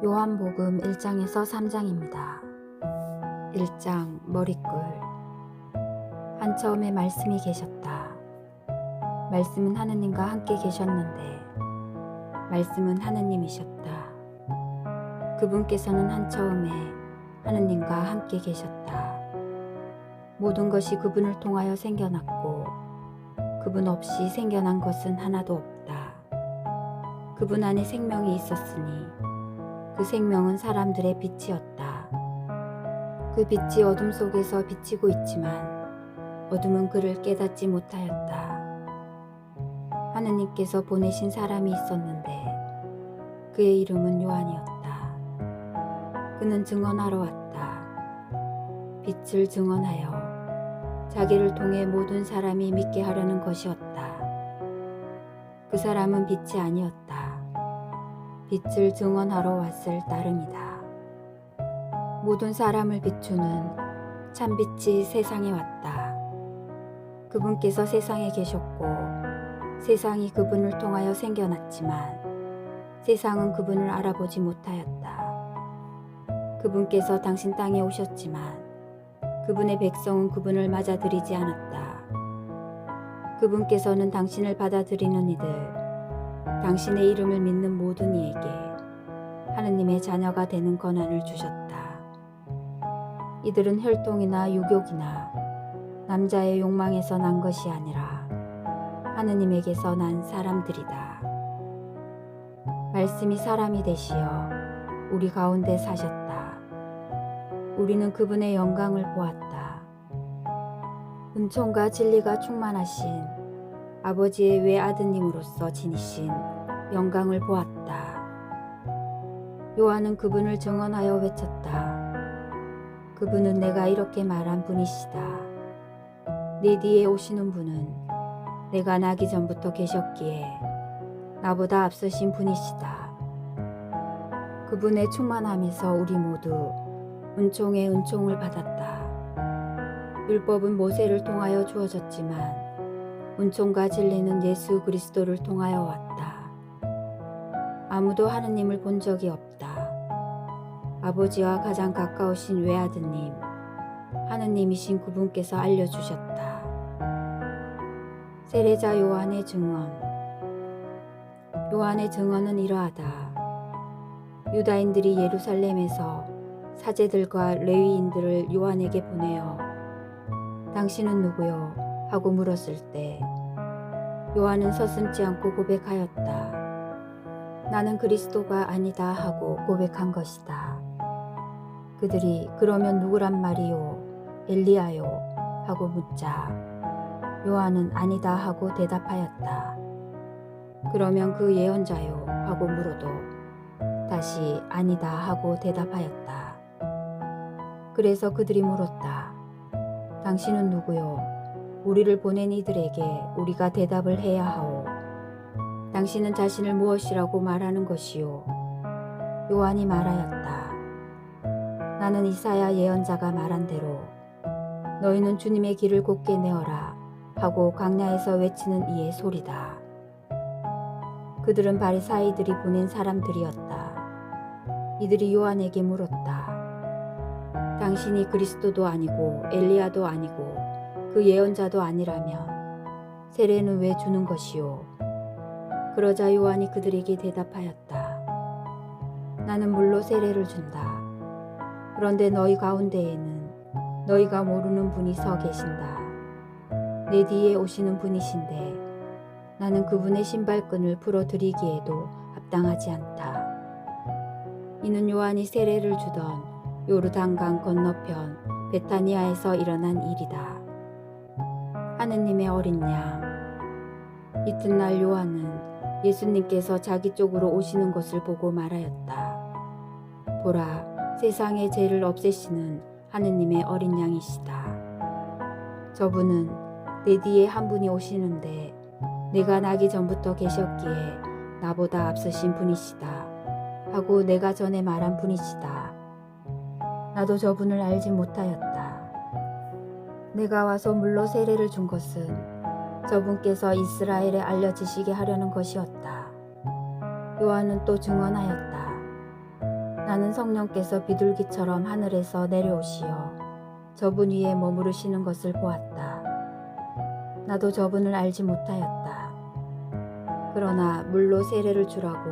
요한복음 1장에서 3장입니다. 1장 머리글. 한처음에 말씀이 계셨다. 말씀은 하느님과 함께 계셨는데 말씀은 하느님이셨다. 그분께서는 한처음에 하느님과 함께 계셨다. 모든 것이 그분을 통하여 생겨났고 그분 없이 생겨난 것은 하나도 없다. 그분 안에 생명이 있었으니 그 생명은 사람들의 빛이었다. 그 빛이 어둠 속에서 비치고 있지만 어둠은 그를 깨닫지 못하였다. 하느님께서 보내신 사람이 있었는데 그의 이름은 요한이었다. 그는 증언하러 왔다. 빛을 증언하여 자기를 통해 모든 사람이 믿게 하려는 것이었다. 그 사람은 빛이 아니었다. 빛을 증언하러 왔을 따름이다. 모든 사람을 비추는 참빛이 세상에 왔다. 그분께서 세상에 계셨고 세상이 그분을 통하여 생겨났지만 세상은 그분을 알아보지 못하였다. 그분께서 당신 땅에 오셨지만 그분의 백성은 그분을 맞아들이지 않았다. 그분께서는 당신을 받아들이는 이들, 당신의 이름을 믿는 모든 이에게 하느님의 자녀가 되는 권한을 주셨다. 이들은 혈통이나 유교이나 남자의 욕망에서 난 것이 아니라 하느님에게서 난 사람들이다. 말씀이 사람이 되시어 우리 가운데 사셨다. 우리는 그분의 영광을 보았다. 은총과 진리가 충만하신 아버지의 외아드님으로서 지니신 영광을 보았다. 요한은 그분을 증언하여 외쳤다. 그분은 내가 이렇게 말한 분이시다. 내 뒤에 오시는 분은 내가 나기 전부터 계셨기에 나보다 앞서신 분이시다. 그분의 충만함에서 우리 모두 은총에 은총을 받았다. 율법은 모세를 통하여 주어졌지만 은총과 진리는 예수 그리스도를 통하여 왔다. 아무도 하느님을 본 적이 없다. 아버지와 가장 가까우신 외아드님, 하느님이신 그분께서 알려주셨다. 세례자 요한의 증언. 요한의 증언은 이러하다. 유다인들이 예루살렘에서 사제들과 레위인들을 요한에게 보내어 당신은 누구요? 하고 물었을 때 요한은 서슴지 않고 고백하였다. 나는 그리스도가 아니다 하고 고백한 것이다. 그들이 그러면 누구란 말이요? 엘리야요? 하고 묻자 요한은 아니다 하고 대답하였다. 그러면 그 예언자요? 하고 물어도 다시 아니다 하고 대답하였다. 그래서 그들이 물었다. 당신은 누구요? 우리를 보낸 이들에게 우리가 대답을 해야 하오. 당신은 자신을 무엇이라고 말하는 것이요? 요한이 말하였다. 나는 이사야 예언자가 말한 대로 너희는 주님의 길을 곧게 내어라 하고 광야에서 외치는 이의 소리다. 그들은 바리사이들이 보낸 사람들이었다. 이들이 요한에게 물었다. 당신이 그리스도도 아니고 엘리야도 아니고 그 예언자도 아니라면 세례는 왜 주는 것이요? 그러자 요한이 그들에게 대답하였다. 나는 물로 세례를 준다. 그런데 너희 가운데에는 너희가 모르는 분이 서 계신다. 내 뒤에 오시는 분이신데 나는 그분의 신발끈을 풀어드리기에도 합당하지 않다. 이는 요한이 세례를 주던 요르단강 건너편 베타니아에서 일어난 일이다. 하느님의 어린 양. 이튿날 요한은 예수님께서 자기 쪽으로 오시는 것을 보고 말하였다. 보라, 세상의 죄를 없애시는 하느님의 어린 양이시다. 저분은 내 뒤에 한 분이 오시는데 내가 나기 전부터 계셨기에 나보다 앞서신 분이시다. 하고 내가 전에 말한 분이시다. 나도 저분을 알지 못하였다. 내가 와서 물로 세례를 준 것은 저분께서 이스라엘에 알려지시게 하려는 것이었다. 요한은 또 증언하였다. 나는 성령께서 비둘기처럼 하늘에서 내려오시어 저분 위에 머무르시는 것을 보았다. 나도 저분을 알지 못하였다. 그러나 물로 세례를 주라고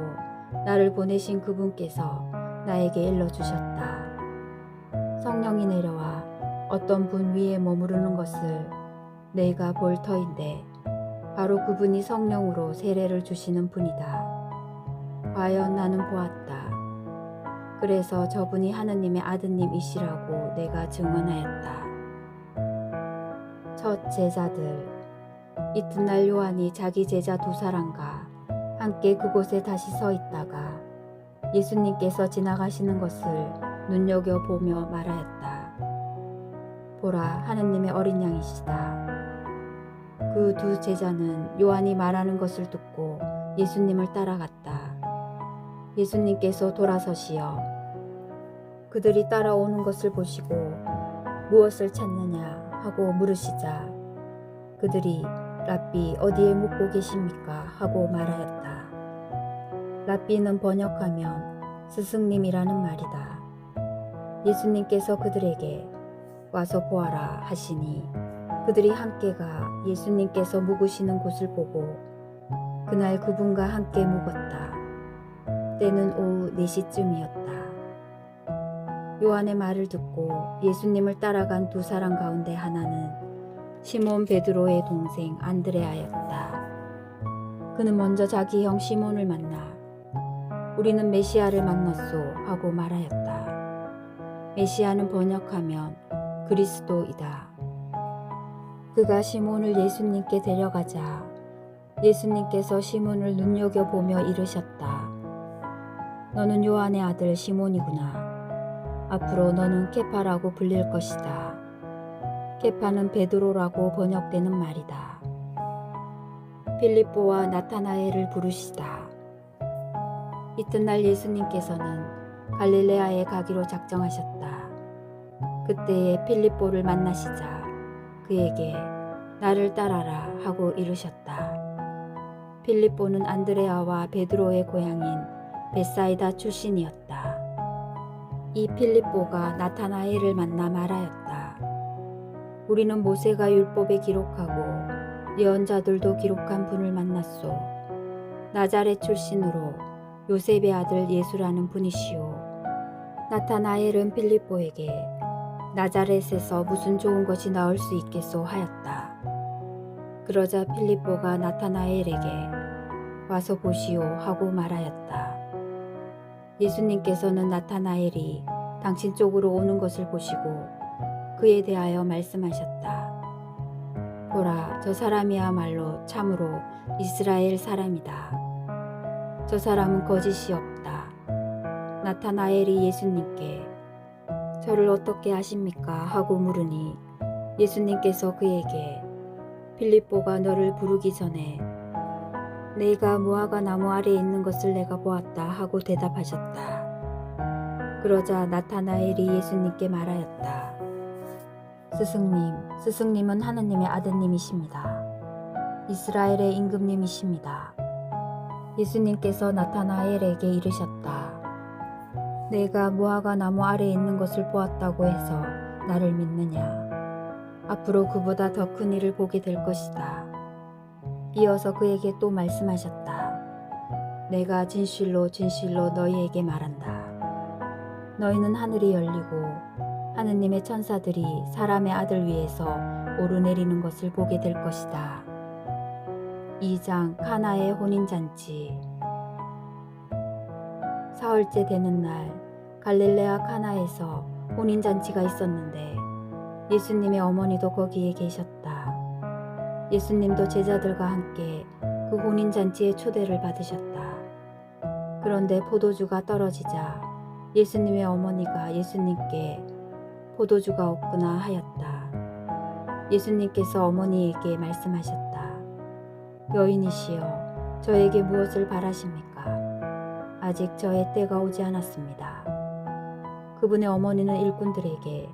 나를 보내신 그분께서 나에게 일러주셨다. 성령이 내려와 어떤 분 위에 머무르는 것을 내가 볼 터인데 바로 그분이 성령으로 세례를 주시는 분이다. 과연 나는 보았다. 그래서 저분이 하느님의 아드님이시라고 내가 증언하였다. 첫 제자들. 이튿날 요한이 자기 제자 2사람과 함께 그곳에 다시 서 있다가 예수님께서 지나가시는 것을 눈여겨보며 말하였다. 보라, 하느님의 어린 양이시다. 그 2 제자는 요한이 말하는 것을 듣고 예수님을 따라갔다. 예수님께서 돌아서시어 그들이 따라오는 것을 보시고 무엇을 찾느냐 하고 물으시자 그들이 랍비 어디에 묵고 계십니까 하고 말하였다. 랍비는 번역하면 스승님이라는 말이다. 예수님께서 그들에게 와서 보아라 하시니 그들이 함께가 예수님께서 묵으시는 곳을 보고 그날 그분과 함께 묵었다. 때는 오후 4시쯤이었다. 요한의 말을 듣고 예수님을 따라간 2사람 가운데 하나는 시몬 베드로의 동생 안드레아였다. 그는 먼저 자기 형 시몬을 만나 우리는 메시아를 만났소 하고 말하였다. 메시아는 번역하면 그리스도이다. 그가 시몬을 예수님께 데려가자 예수님께서 시몬을 눈여겨보며 이르셨다. 너는 요한의 아들 시몬이구나. 앞으로 너는 케파라고 불릴 것이다. 케파는 베드로라고 번역되는 말이다. 필립보와 나타나엘을 부르시다. 이튿날 예수님께서는 갈릴레아에 가기로 작정하셨다. 그때에 필립보를 만나시자 그에게 나를 따라라 하고 이르셨다. 필립보는 안드레아와 베드로의 고향인 벳사이다 출신이었다. 이 필립보가 나타나엘을 만나 말하였다. 우리는 모세가 율법에 기록하고 예언자들도 기록한 분을 만났소. 나자렛 출신으로 요셉의 아들 예수라는 분이시오. 나타나엘은 필립보에게 나자렛에서 무슨 좋은 것이 나올 수 있겠소 하였다. 그러자 필립보가 나타나엘에게 와서 보시오 하고 말하였다. 예수님께서는 나타나엘이 당신 쪽으로 오는 것을 보시고 그에 대하여 말씀하셨다. 보라, 저 사람이야말로 참으로 이스라엘 사람이다. 저 사람은 거짓이 없다. 나타나엘이 예수님께 저를 어떻게 아십니까? 하고 물으니 예수님께서 그에게 필립보가 너를 부르기 전에 내가 무화과 나무 아래에 있는 것을 내가 보았다 하고 대답하셨다. 그러자 나타나엘이 예수님께 말하였다. 스승님은 하느님의 아드님이십니다. 이스라엘의 임금님이십니다. 예수님께서 나타나엘에게 이르셨다. 내가 무화과 나무 아래에 있는 것을 보았다고 해서 나를 믿느냐? 앞으로 그보다 더 큰 일을 보게 될 것이다. 이어서 그에게 또 말씀하셨다. 내가 진실로 너희에게 말한다. 너희는 하늘이 열리고 하느님의 천사들이 사람의 아들 위에서 오르내리는 것을 보게 될 것이다. 2장 카나의 혼인잔치. 사흘째 되는 날 갈릴레아 카나에서 혼인잔치가 있었는데 예수님의 어머니도 거기에 계셨다. 예수님도 제자들과 함께 그 혼인잔치에 초대를 받으셨다. 그런데 포도주가 떨어지자 예수님의 어머니가 예수님께 포도주가 없구나 하였다. 예수님께서 어머니에게 말씀하셨다. 여인이시여, 저에게 무엇을 바라십니까? 아직 저의 때가 오지 않았습니다. 그분의 어머니는 일꾼들에게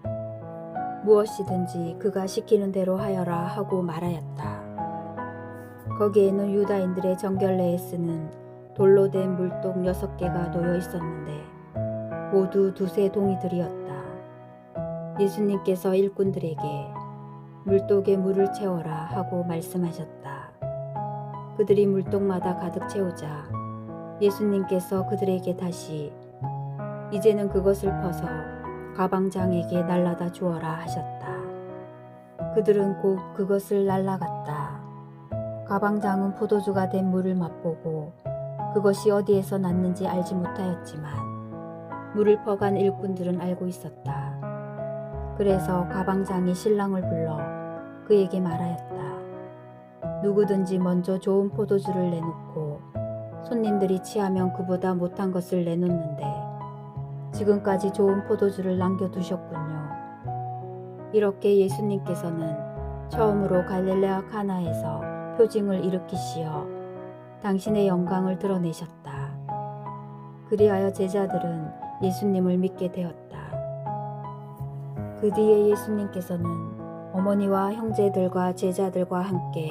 무엇이든지 그가 시키는 대로 하여라 하고 말하였다. 거기에는 유다인들의 정결례에 쓰는 돌로 된 물독 6개가 놓여 있었는데 모두 두세 동이들이었다. 예수님께서 일꾼들에게 물독에 물을 채워라 하고 말씀하셨다. 그들이 물독마다 가득 채우자 예수님께서 그들에게 다시 이제는 그것을 퍼서 가방장에게 날라다 주어라 하셨다. 그들은 곧 그것을 날라갔다. 가방장은 포도주가 된 물을 맛보고 그것이 어디에서 났는지 알지 못하였지만 물을 퍼간 일꾼들은 알고 있었다. 그래서 가방장이 신랑을 불러 그에게 말하였다. 누구든지 먼저 좋은 포도주를 내놓고 손님들이 취하면 그보다 못한 것을 내놓는데 지금까지 좋은 포도주를 남겨두셨군요. 이렇게 예수님께서는 처음으로 갈릴레아 가나에서 표징을 일으키시어 당신의 영광을 드러내셨다. 그리하여 제자들은 예수님을 믿게 되었다. 그 뒤에 예수님께서는 어머니와 형제들과 제자들과 함께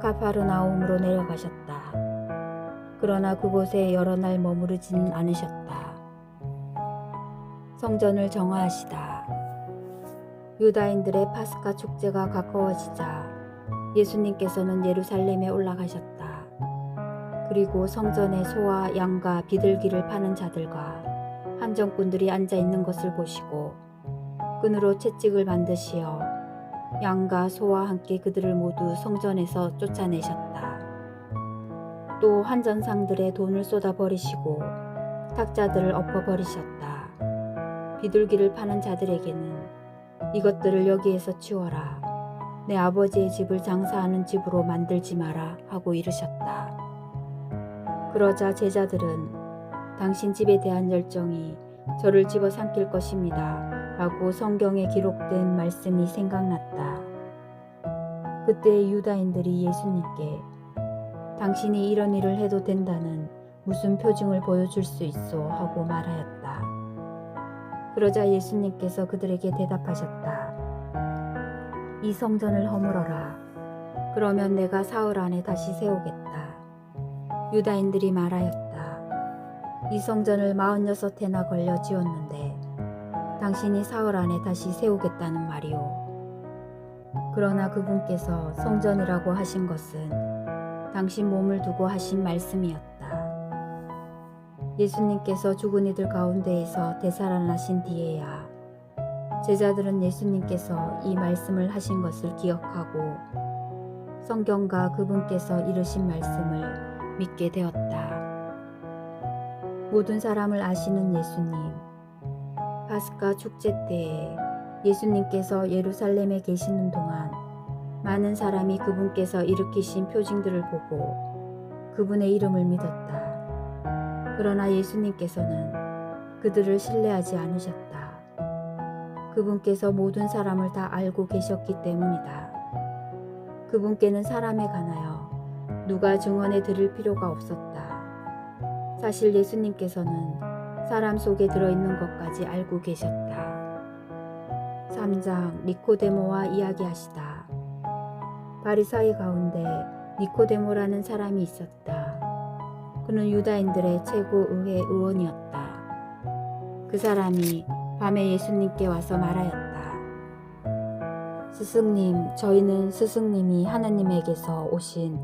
가파르나움으로 내려가셨다. 그러나 그곳에 여러 날 머무르지는 않으셨다. 성전을 정화하시다. 유다인들의 파스카 축제가 가까워지자 예수님께서는 예루살렘에 올라가셨다. 그리고 성전에 소와 양과 비둘기를 파는 자들과 한정꾼들이 앉아 있는 것을 보시고 끈으로 채찍을 만드시어 양과 소와 함께 그들을 모두 성전에서 쫓아내셨다. 또 한전상들의 돈을 쏟아버리시고 탁자들을 엎어버리셨다. 비둘기를 파는 자들에게는 이것들을 여기에서 치워라. 내 아버지의 집을 장사하는 집으로 만들지 마라 하고 이르셨다. 그러자 제자들은 당신 집에 대한 열정이 저를 집어삼킬 것입니다 라고 성경에 기록된 말씀이 생각났다. 그때 유다인들이 예수님께 당신이 이런 일을 해도 된다는 무슨 표징을 보여줄 수 있소 하고 말하였다. 그러자 예수님께서 그들에게 대답하셨다. 이 성전을 허물어라. 그러면 내가 사흘 안에 다시 세우겠다. 유다인들이 말하였다. 이 성전을 46해나 걸려 지었는데 당신이 사흘 안에 다시 세우겠다는 말이오. 그러나 그분께서 성전이라고 하신 것은 당신 몸을 두고 하신 말씀이었다. 예수님께서 죽은 이들 가운데에서 되살아나신 뒤에야 제자들은 예수님께서 이 말씀을 하신 것을 기억하고 성경과 그분께서 이르신 말씀을 믿게 되었다. 모든 사람을 아시는 예수님, 파스카 축제 때에 예수님께서 예루살렘에 계시는 동안 많은 사람이 그분께서 일으키신 표징들을 보고 그분의 이름을 믿었다. 그러나 예수님께서는 그들을 신뢰하지 않으셨다. 그분께서 모든 사람을 다 알고 계셨기 때문이다. 그분께는 사람에 관하여 누가 증언해 드릴 필요가 없었다. 사실 예수님께서는 사람 속에 들어있는 것까지 알고 계셨다. 3장 니코데모와 이야기하시다. 바리사이 가운데 니코데모라는 사람이 있었다. 그는 유다인들의 최고의회 의원이었다. 그 사람이 밤에 예수님께 와서 말하였다. 스승님, 저희는 스승님이 하느님에게서 오신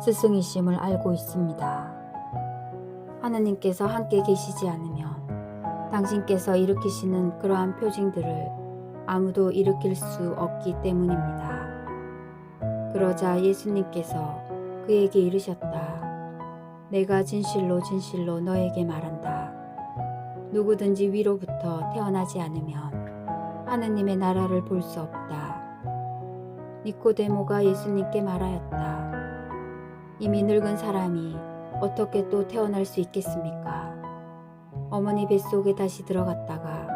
스승이심을 알고 있습니다. 하느님께서 함께 계시지 않으면 당신께서 일으키시는 그러한 표징들을 아무도 일으킬 수 없기 때문입니다. 그러자 예수님께서 그에게 이르셨다. 내가 진실로 진실로 너에게 말한다. 누구든지 위로부터 태어나지 않으면 하느님의 나라를 볼 수 없다. 니코데모가 예수님께 말하였다. 이미 늙은 사람이 어떻게 또 태어날 수 있겠습니까? 어머니 뱃속에 다시 들어갔다가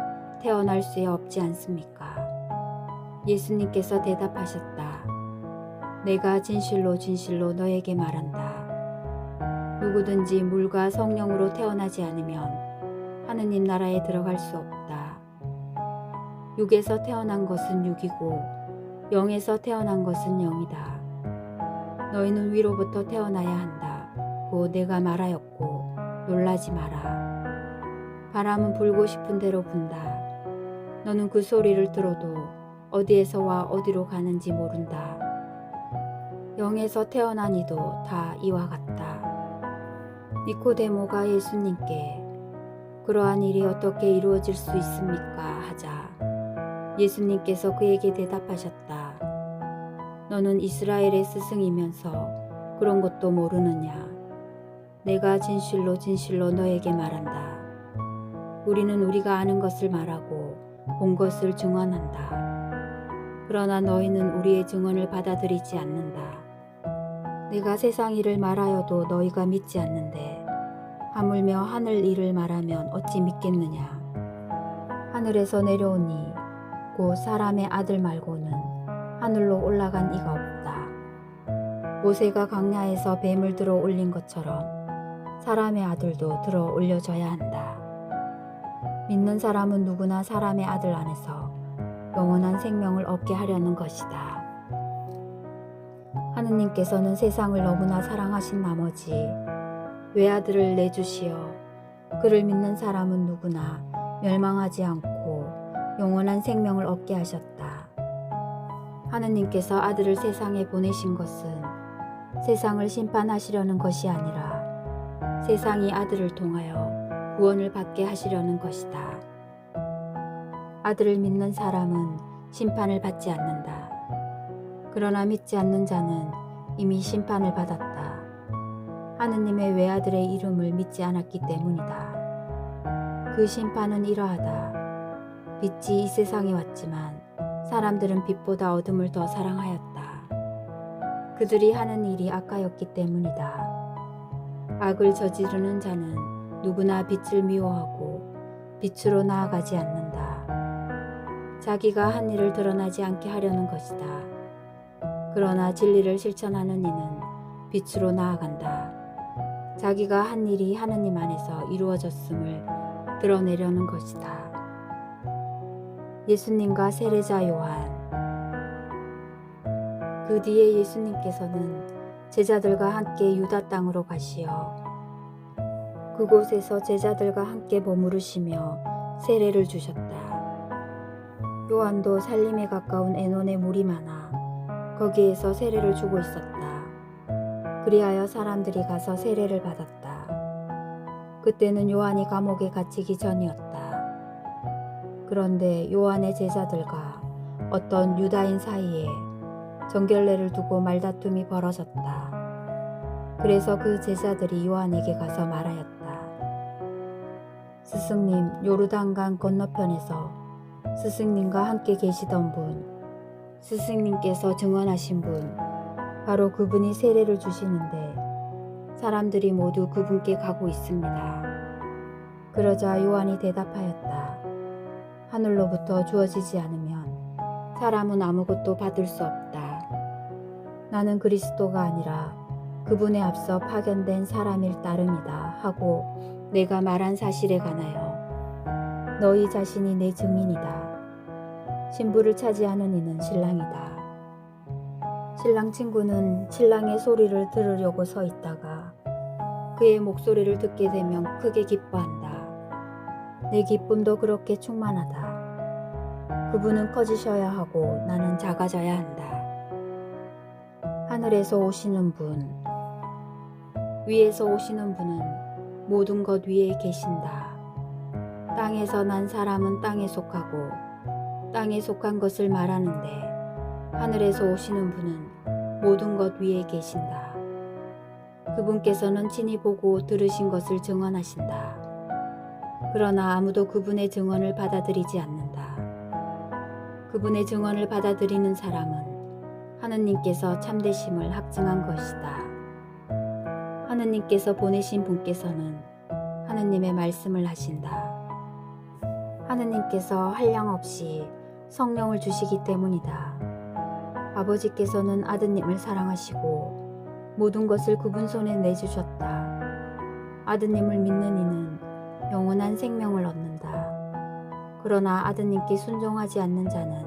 태어날 수 없지 않습니까? 예수님께서 대답하셨다. 내가 진실로 진실로 너에게 말한다. 누구든지 물과 성령으로 태어나지 않으면 하느님 나라에 들어갈 수 없다. 육에서 태어난 것은 육이고 영에서 태어난 것은 영이다. 너희는 위로부터 태어나야 한다. 고 내가 말하였고 놀라지 마라. 바람은 불고 싶은 대로 분다. 너는 그 소리를 들어도 어디에서 와 어디로 가는지 모른다. 영에서 태어난 이도 다 이와 같다. 니코데모가 예수님께 그러한 일이 어떻게 이루어질 수 있습니까? 하자 예수님께서 그에게 대답하셨다. 너는 이스라엘의 스승이면서 그런 것도 모르느냐? 내가 진실로 진실로 너에게 말한다. 우리는 우리가 아는 것을 말하고 본 것을 증언한다. 그러나 너희는 우리의 증언을 받아들이지 않는다. 내가 세상 일을 말하여도 너희가 믿지 않는데 하물며 하늘 일을 말하면 어찌 믿겠느냐? 하늘에서 내려오니 곧 사람의 아들 말고는 하늘로 올라간 이가 없다. 모세가 광야에서 뱀을 들어 올린 것처럼 사람의 아들도 들어 올려져야 한다. 믿는 사람은 누구나 사람의 아들 안에서 영원한 생명을 얻게 하려는 것이다. 하느님께서는 세상을 너무나 사랑하신 나머지 외아들을 내주시어 그를 믿는 사람은 누구나 멸망하지 않고 영원한 생명을 얻게 하셨다. 하느님께서 아들을 세상에 보내신 것은 세상을 심판하시려는 것이 아니라 세상이 아들을 통하여 구원을 받게 하시려는 것이다. 아들을 믿는 사람은 심판을 받지 않는다. 그러나 믿지 않는 자는 이미 심판을 받았다. 하느님의 외아들의 이름을 믿지 않았기 때문이다. 그 심판은 이러하다. 빛이 이 세상에 왔지만 사람들은 빛보다 어둠을 더 사랑하였다. 그들이 하는 일이 악하였기 때문이다. 악을 저지르는 자는 누구나 빛을 미워하고 빛으로 나아가지 않는다. 자기가 한 일을 드러나지 않게 하려는 것이다. 그러나 진리를 실천하는 이는 빛으로 나아간다. 자기가 한 일이 하느님 안에서 이루어졌음을 드러내려는 것이다. 예수님과 세례자 요한. 그 뒤에 예수님께서는 제자들과 함께 유다 땅으로 가시어 그곳에서 제자들과 함께 머무르시며 세례를 주셨다. 요한도 살림에 가까운 에논에 물이 많아 거기에서 세례를 주고 있었다. 그리하여 사람들이 가서 세례를 받았다. 그때는 요한이 감옥에 갇히기 전이었다. 그런데 요한의 제자들과 어떤 유다인 사이에 정결례를 두고 말다툼이 벌어졌다. 그래서 그 제자들이 요한에게 가서 말하였다. 스승님, 요르단강 건너편에서 스승님과 함께 계시던 분, 스승님께서 증언하신 분, 바로 그분이 세례를 주시는데 사람들이 모두 그분께 가고 있습니다. 그러자 요한이 대답하였다. 하늘로부터 주어지지 않으면 사람은 아무것도 받을 수 없다. 나는 그리스도가 아니라 그분에 앞서 파견된 사람일 따름이다 하고 내가 말한 사실에 관하여 너희 자신이 내 증인이다. 신부를 차지하는 이는 신랑이다. 신랑 친구는 신랑의 소리를 들으려고 서 있다가 그의 목소리를 듣게 되면 크게 기뻐한다. 내 기쁨도 그렇게 충만하다. 그분은 커지셔야 하고 나는 작아져야 한다. 하늘에서 오시는 분, 위에서 오시는 분은 모든 것 위에 계신다. 땅에서 난 사람은 땅에 속하고 땅에 속한 것을 말하는데 하늘에서 오시는 분은 모든 것 위에 계신다. 그분께서는 친히 보고 들으신 것을 증언하신다. 그러나 아무도 그분의 증언을 받아들이지 않는다. 그분의 증언을 받아들이는 사람은 하느님께서 참되심을 확증한 것이다. 하느님께서 보내신 분께서는 하느님의 말씀을 하신다. 하느님께서 한량없이 성령을 주시기 때문이다. 아버지께서는 아드님을 사랑하시고 모든 것을 그분 손에 내주셨다. 아드님을 믿는 이는 영원한 생명을 얻는다. 그러나 아드님께 순종하지 않는 자는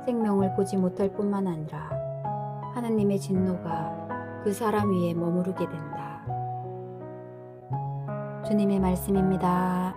생명을 보지 못할 뿐만 아니라 하느님의 진노가 그 사람 위에 머무르게 된다. 주님의 말씀입니다.